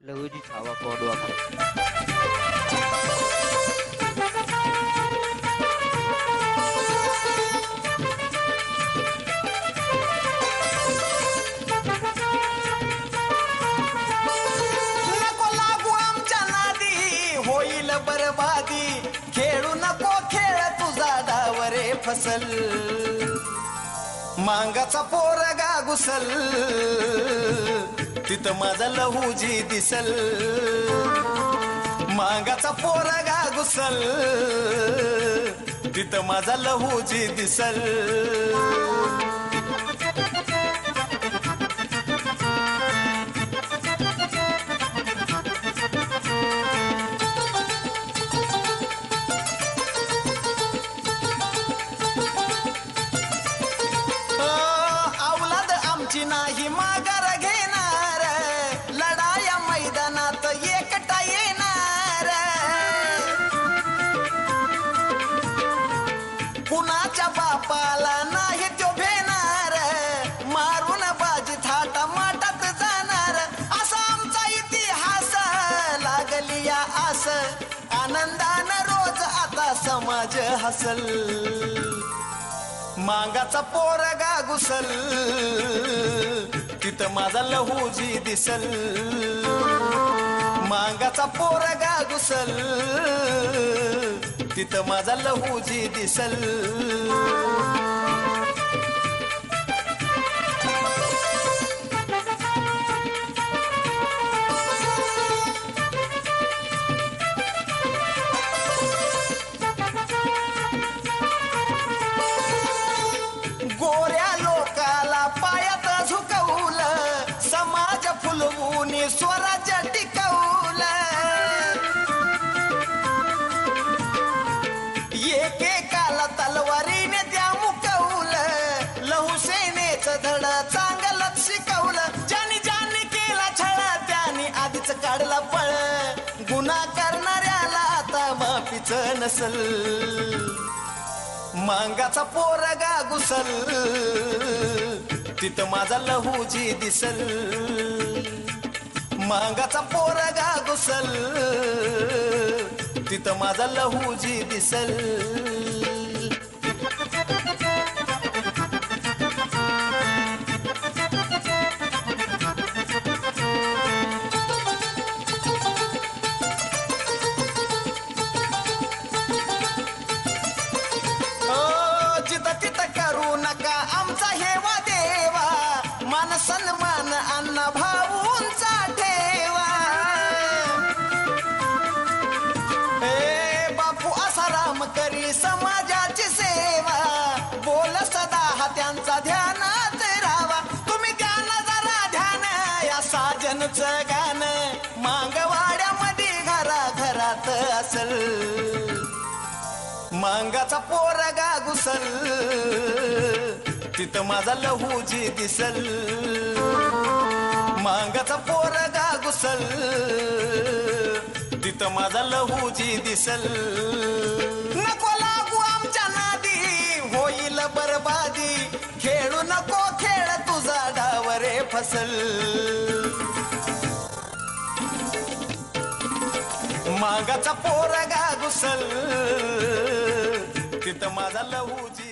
Lahuji Chhava code वापर. नको लागू आमच्या नादी होईल बरबादी खेळू नको खेळ तुझा डावरे फसल मांगाचा पोरगा घुसल तिथं माझा लहूजी दिसल मांगाचा पोरगा घुसल तिथं माझा लहूजी दिसल नाही माघार घेणार लढाया मैदानात एकटा येणार कुणाच्या बापाला नाही तो भेणार मारून बाजी थाटा माटात जाणार असा आमचा इतिहास लागली या आस आनंदानं रोज आता समाज हसल मांगाचा पोरगा घुसल तिथं माझा लहूजी दिसल मांगाचा पोरगा घुसल तिथं माझा लहूजी दिसल गोऱ्या लोकाला पायात झुकवलं समाज फुलवून स्वराज्य टिकवलं एकेकाला तलवारीने त्या मुकवलं लहू सेनेचं धड चांगलंच शिकवलं ज्यांनी ज्यांनी केला छळ त्यांनी आधीच काढला पळ गुन्हा करणाऱ्याला आता माफीच नसल मांगाचा पोरगा घुसल तिथं माझा लहूजी दिसल मांगाचा पोरगा घुसल तिथं माझा लहूजी दिसल सन्मान अण्णा भाऊंचा ठेवा बापू असा राम करी समाजाची सेवा बोल सदा हा त्यांचा ध्यानात राहावा तुम्ही ध्यान जरा ध्यान या साजनचं गाणं मांगवाड्यामध्ये घराघरात असल मांगाचा पोरगा घुसल तिथं माझा लहूजी दिसल मांगाचा पोरगा घुसल तिथं माझा लहूजी दिसल नको लागू आमच्या नादी होईल बरबादी खेळू नको खेळ तुझा डावरे फसल मांगाचा पोरगा घुसल तिथं माझा लहूजी